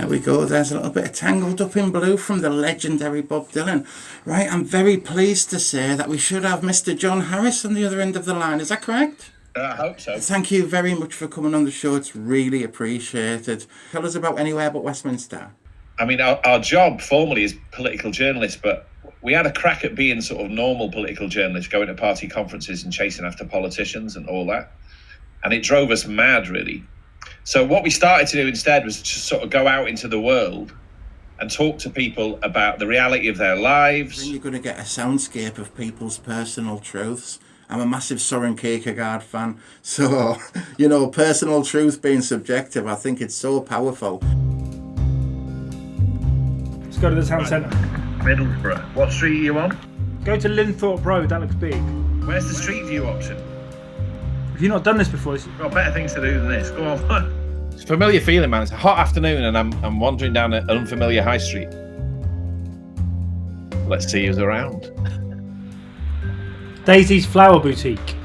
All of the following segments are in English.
There we go. There's a little bit of Tangled Up in Blue from the legendary Bob Dylan. Right, I'm very pleased to say that we should have Mr. John Harris on the other end of the line. Is that correct? I hope so. Thank you very much for coming on the show. It's really appreciated. Tell us about Anywhere But Westminster. I mean, our job formally is political journalists, but we had a crack at being sort of normal political journalists, going to party conferences and chasing after politicians and all that. And it drove us mad, really. So what we started to do instead was to sort of go out into the world and talk to people about the reality of their lives. Then you're going to get a soundscape of people's personal truths. I'm a massive Soren Kierkegaard fan. So, you know, personal truth being subjective, I think it's so powerful. Let's go to the town centre. Middlesbrough. What street are you on? Go to Linthorpe Road, that looks big. Where's the street view option? Have you not done this before? We've got better things to do than this. Go on. It's a familiar feeling, man. It's a hot afternoon and I'm wandering down an unfamiliar high street. Let's see who's around. Daisy's Flower Boutique.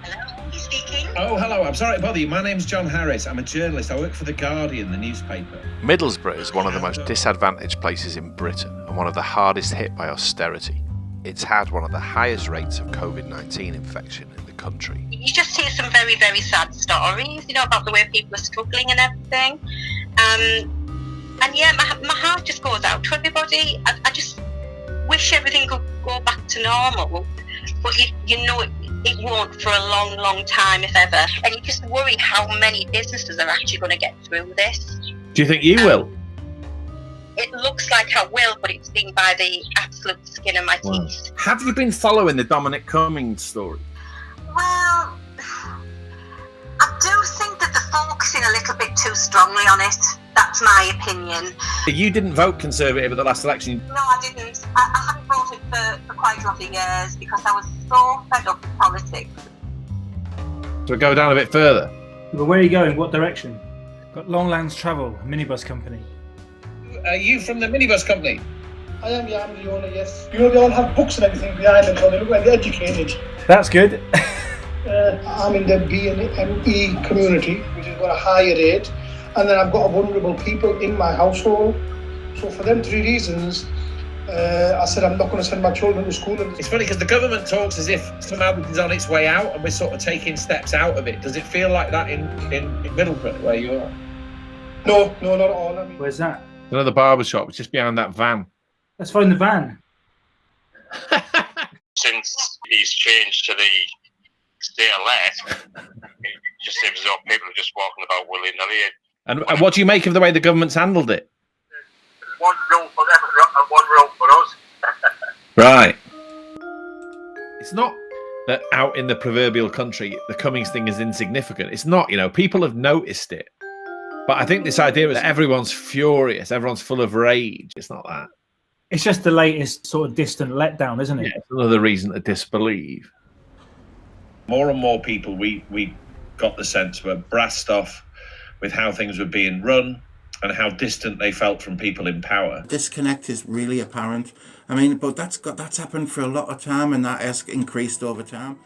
Hello, who's speaking? Oh, hello. I'm sorry to bother you. My name's John Harris. I'm a journalist. I work for The Guardian, the newspaper. Middlesbrough is one of the most disadvantaged places in Britain and one of the hardest hit by austerity. It's had one of the highest rates of COVID-19 infection in the country. You just hear some very, very sad stories, you know, about the way people are struggling and everything. And yeah, my heart just goes out to everybody. I just wish everything could go back to normal, but you know it won't for a long, long time, if ever. And you just worry how many businesses are actually going to get through this. Do you think you will? It looks like I will, but it's been by the absolute skin of my teeth. Have you been following the Dominic Cummings story? Well, I do think that they're focusing a little bit too strongly on it. That's my opinion. You didn't vote Conservative at the last election. No, I didn't. I haven't voted for quite a lot of years because I was so fed up with politics. So go down a bit further. But where are you going? What direction? Got Longlands Travel, a minibus company. Are you from the minibus company? I am, yeah, I'm the owner, yes. You know, they all have books and everything behind them, so they look like they're educated. That's good. I'm in the B&E community, which has got a higher rate, and then I've got vulnerable people in my household. So for them three reasons, I said I'm not going to send my children to school. It's funny because the government talks as if somehow this is on its way out and we're sort of taking steps out of it. Does it feel like that in Middlesbrough, where you are? No, not at all. I mean, Where's that? Another barber shop, just behind that van. Let's find the van. Since he's changed to the stay alert, it just seems as though people are just walking about willy-nilly. And what do you make of the way the government's handled it? One rule for them and one rule for us. Right. It's not that out in the proverbial country, the Cummings thing is insignificant. It's not, you know, people have noticed it. But I think this idea is that everyone's furious, everyone's full of rage. It's not that. It's just the latest sort of distant letdown, isn't it? Yeah, it's another reason to disbelieve. More and more people, we got the sense, were brassed off with how things were being run and how distant they felt from people in power. Disconnect is really apparent. I mean, but that's happened for a lot of time, and that has increased over time.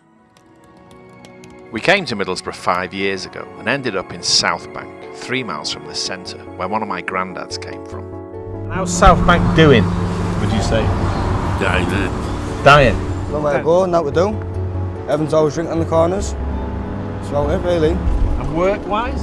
We came to Middlesbrough 5 years ago and ended up in South Bank, 3 miles from the centre, where one of my granddads came from. How's South Bank doing, would you say? Dying. Nowhere to go, now to do. Everyone's always drinking on the corners. That's about it, really. And work-wise?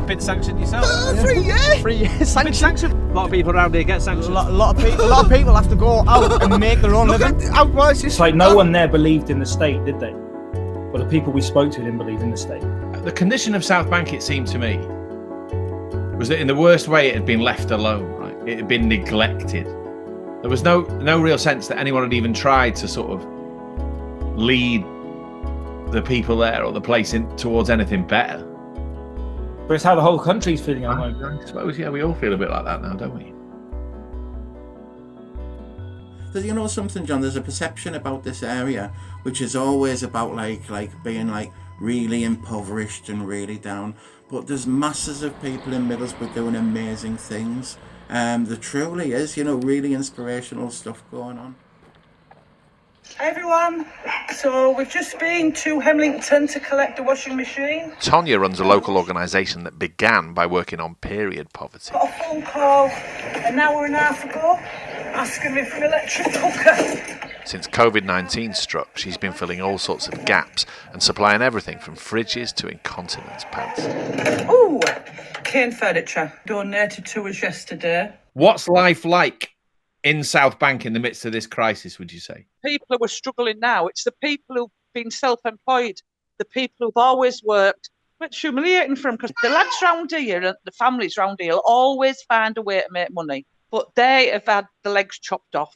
Been sanctioned yourself? 3 years! 3 years sanctioned? A lot of people around here get sanctioned. A lot of people have to go out and make their own living. It's like no one there believed in the state, did they? But the people we spoke to didn't believe in the state. The condition of South Bank, it seemed to me, was that in the worst way it had been left alone, right? It had been neglected. There was no real sense that anyone had even tried to sort of lead the people there or the place towards anything better. But it's how the whole country's feeling at the moment. I suppose, yeah, we all feel a bit like that now, don't we? You know something, John? There's a perception about this area which is always about like being like really impoverished and really down. But there's masses of people in Middlesbrough doing amazing things. There truly is, you know, really inspirational stuff going on. Hey everyone, so we've just been to Hemlington to collect the washing machine. Tonya runs a local organisation that began by working on period poverty. Got a phone call an hour and a half ago asking me for an electric cooker. Since COVID-19 struck, she's been filling all sorts of gaps and supplying everything from fridges to incontinence pads. Ooh, cane furniture donated to us yesterday. What's life like in South Bank in the midst of this crisis, would you say? People who are struggling now, it's the people who've been self-employed, the people who've always worked. It's humiliating for them because the lads round here, the families round here, always find a way to make money, but they have had the legs chopped off.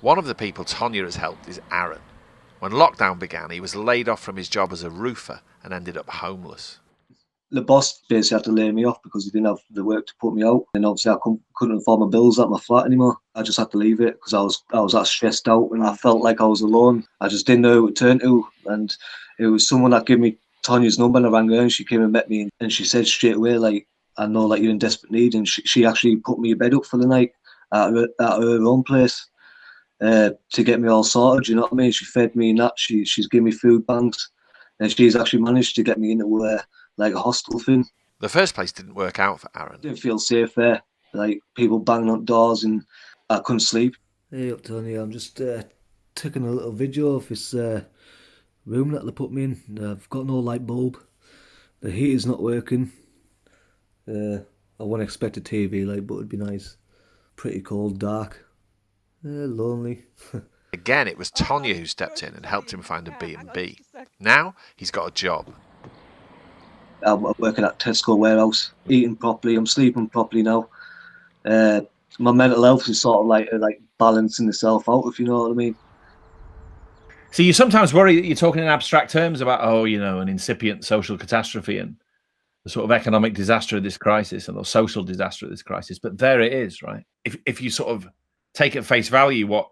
One of the people Tonya has helped is Aaron. When lockdown began, he was laid off from his job as a roofer and ended up homeless. The boss basically had to lay me off because he didn't have the work to put me out, and obviously I couldn't afford my bills at my flat anymore. I just had to leave it because I was that stressed out and I felt like I was alone. I just didn't know who to turn to, and it was someone that gave me Tonya's number, and I rang her and she came and met me, and she said straight away, like, I know like you're in desperate need, and she actually put me a bed up for the night at her own place to get me all sorted. You know what I mean? She fed me and that. She's given me food banks, and she's actually managed to get me into like a hostel thing. The first place didn't work out for Aaron. I didn't feel safe there. Like people banging on doors and I couldn't sleep. Hey up, Tony. I'm just taking a little video of this room that they put me in. I've got no light bulb. The heater's not working. I wouldn't expect a TV light, but it'd be nice. Pretty cold, dark, lonely. Again, it was Tonya who stepped in and helped him find a B&B. Now he's got a job. I'm working at Tesco warehouse, eating properly. I'm sleeping properly now. My mental health is sort of like balancing itself out, if you know what I mean. So you sometimes worry that you're talking in abstract terms about, an incipient social catastrophe and the sort of economic disaster of this crisis and the social disaster of this crisis. But there it is, right? If you sort of take at face value what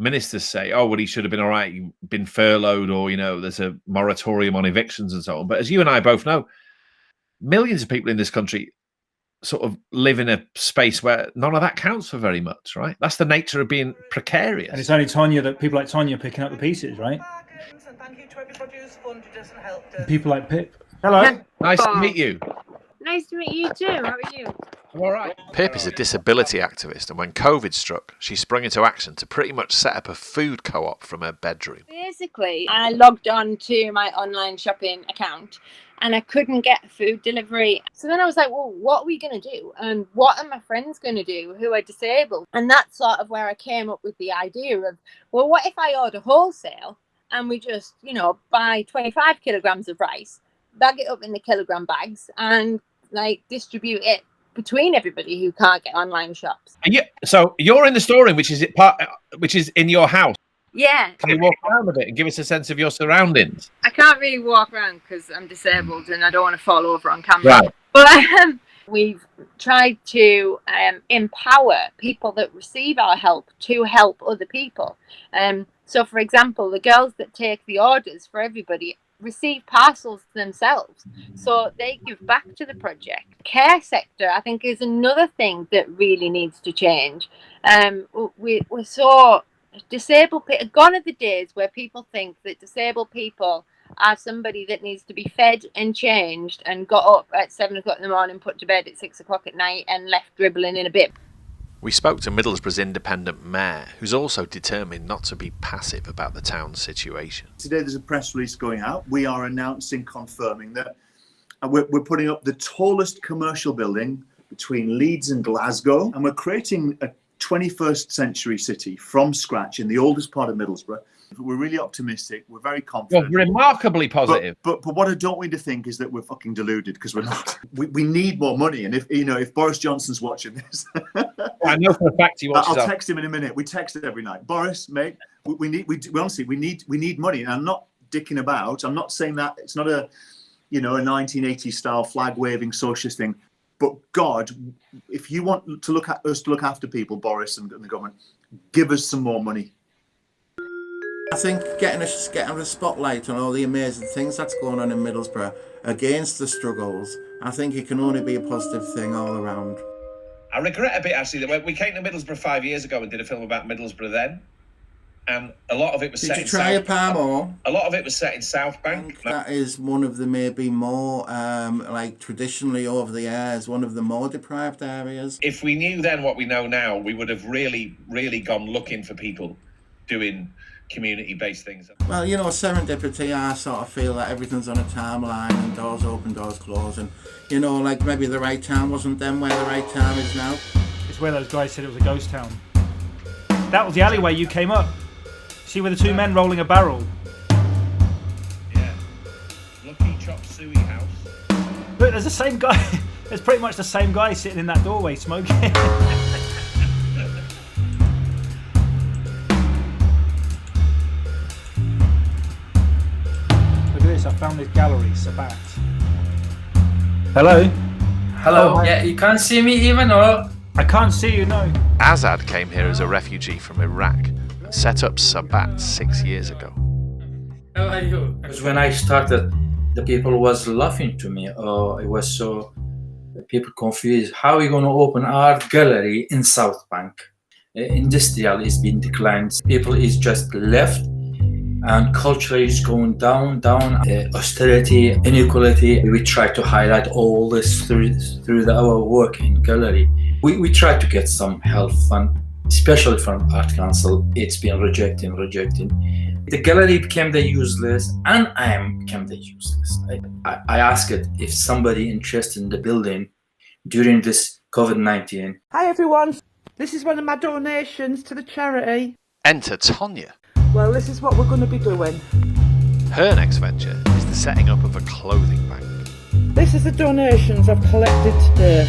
ministers say, he should have been all right, you've been furloughed, or, there's a moratorium on evictions and so on. But as you and I both know, millions of people in this country sort of live in a space where none of that counts for very much, right? That's the nature of being precarious. And it's only people like Tonya picking up the pieces, right? Thank you to everybody who's funded us and helped us. And people like Pip. Hello. Nice to meet you. Nice to meet you too. How are you? I'm all right. Pip is a disability activist, and when COVID struck, she sprung into action to pretty much set up a food co-op from her bedroom. Basically, I logged on to my online shopping account and I couldn't get food delivery. So then I was like, well, what are we going to do? And what are my friends going to do who are disabled? And that's sort of where I came up with the idea of, well, what if I order wholesale and we just, buy 25 kilograms of rice, bag it up in the kilogram bags and distribute it between everybody who can't get online shops. So you're in the storeroom, which is in your house. Yeah. Can you walk around a bit and give us a sense of your surroundings? I can't really walk around because I'm disabled and I don't want to fall over on camera. Right. But we've tried to empower people that receive our help to help other people. So, for example, the girls that take the orders for everybody receive parcels themselves, so they give back to the project. Care sector, I think, is another thing that really needs to change. We're so disabled people. Gone are the days where people think that disabled people are somebody that needs to be fed and changed and got up at 7 o'clock in the morning, put to bed at 6 o'clock at night, and left dribbling in a bit. We spoke to Middlesbrough's independent mayor, who's also determined not to be passive about the town's situation. Today there's a press release going out. We are confirming that we're putting up the tallest commercial building between Leeds and Glasgow, and we're creating a 21st century city from scratch in the oldest part of Middlesbrough. We're really optimistic. We're very confident. Well, remarkably positive. But what I don't want you to think is that we're fucking deluded, because we're not. We need more money, and if Boris Johnson's watching this, I know for a fact he watches. I'll text him in a minute. We text it every night. Boris, mate, we need money. And I'm not dicking about. I'm not saying that it's not a 1980s style flag waving socialist thing. But God, if you want to look after people, Boris and the government, give us some more money. I think getting a spotlight on all the amazing things that's going on in Middlesbrough against the struggles, I think it can only be a positive thing all around. I regret a bit, actually, that we came to Middlesbrough 5 years ago and did a film about Middlesbrough then. and a lot of it was set Did in you try a Palmore? A lot of it was set in South Bank. That is one of the maybe more, like traditionally over the years, one of the more deprived areas. If we knew then what we know now, we would have really, really gone looking for people doing community-based things. Well, you know, serendipity, I sort of feel that everything's on a timeline and doors open, doors close, and, you know, like maybe the right time wasn't then where the right time is now. It's where those guys said it was a ghost town. That was the alleyway you came up. See where the two men rolling a barrel? Yeah. Lucky Chop Suey house. Look, there's the same guy. There's pretty much the same guy sitting in that doorway smoking. Look at this, I found this gallery, Sabat. Hello? Hello, Oh, yeah, you can't see me even, or? I can't see you, no. Azad came here as a refugee from Iraq and set up Sabat 6 years ago. How are you? Because when I started, the people was laughing to me. Oh, it was so, people confused. How are we going to open art gallery in South Bank? Industrial is being declined. People is just left. And culture is going down. Austerity, inequality. We try to highlight all this through our work in gallery. We try to get some help fund, especially from Art Council. It's been rejecting. The gallery became the useless, and I became the useless. I asked if somebody interested in the building during this COVID-19. Hi everyone, this is one of my donations to the charity. Enter Tonya. Well, this is what we're going to be doing. Her next venture is the setting up of a clothing bank. This is the donations I've collected today.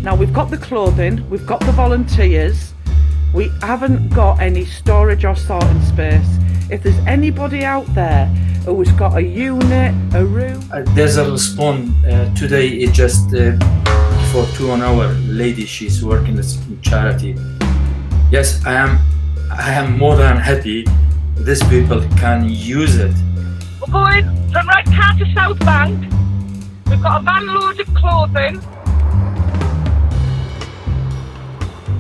Now we've got the clothing, we've got the volunteers, we haven't got any storage or sorting space. If there's anybody out there who has got a unit, a room... There's a response today. It's just for 2 hour lady. She's working in charity. Yes, I am more than happy. These people can use it. We're going from right car to South Bank. We've got a van load of clothing.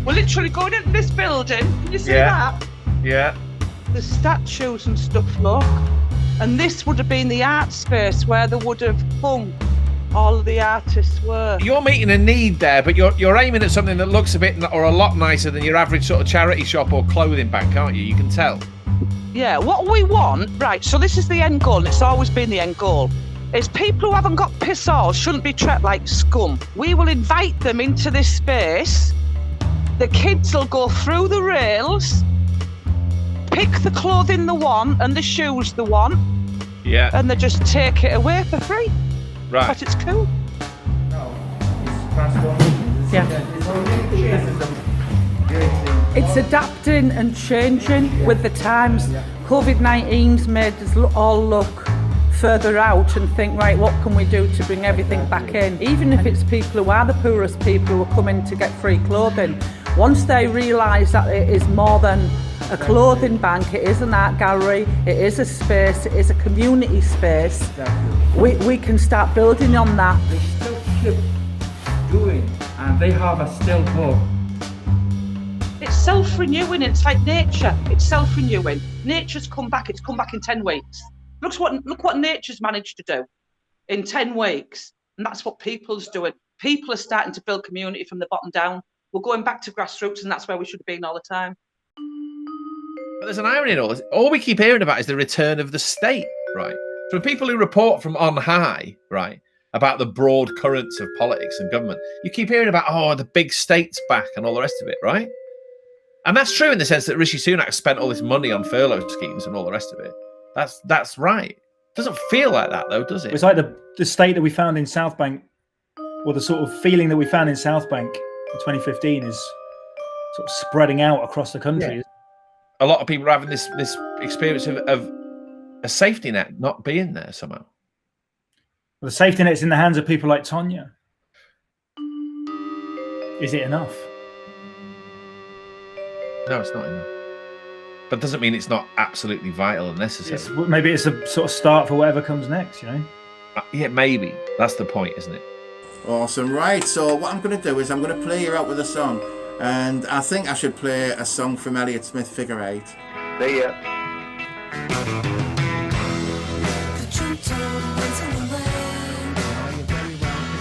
We're literally going into this building. Can you see that? Yeah. The statues and stuff, look. And this would have been the art space where they would have hung all of the artists' work. You're meeting a need there, but you're aiming at something that looks a bit or a lot nicer than your average sort of charity shop or clothing bank, aren't you? You can tell. Yeah, what we want, right, so this is the end goal, and it's always been the end goal, is people who haven't got piss all shouldn't be treated like scum. We will invite them into this space. The kids will go through the rails, pick the clothing they want and the shoes they want, and they just take it away for free. Right. But it's cool. It's adapting and changing with the times. COVID-19's made us all look further out and think, right, what can we do to bring everything back in? Even if it's people who are the poorest people who are coming to get free clothing, once they realise that it is more than a clothing bank, it is an art gallery, it is a space, it is a community space, we can start building on that. They still keep doing, and they have a still hope. It's self-renewing, it's like nature, it's self-renewing. Nature's come back, it's come back in 10 weeks. Look what nature's managed to do in 10 weeks. And that's what people's doing. People are starting to build community from the bottom down. We're going back to grassroots, and that's where we should have been all the time. But there's an irony in all this. All we keep hearing about is the return of the state, right? From people who report from on high, right, about the broad currents of politics and government, you keep hearing about, oh, the big state's back and all the rest of it, right? And that's true in the sense that Rishi Sunak spent all this money on furlough schemes and all the rest of it. That's right. Doesn't feel like that though, does it? It's like the state that we found in South Bank, or the sort of feeling that we found in South Bank in 2015 is sort of spreading out across the country. Yeah. A lot of people are having this experience of a safety net not being there somehow. Well, the safety net's in the hands of people like Tonya. Is it enough? No, it's not enough. But doesn't mean it's not absolutely vital and necessary. Maybe it's a sort of start for whatever comes next, you know? Yeah, maybe. That's the point, isn't it? Awesome. Right, so what I'm going to do is I'm going to play you out with a song. And I think I should play a song from Elliott Smith, Figure 8. See ya. The truth told once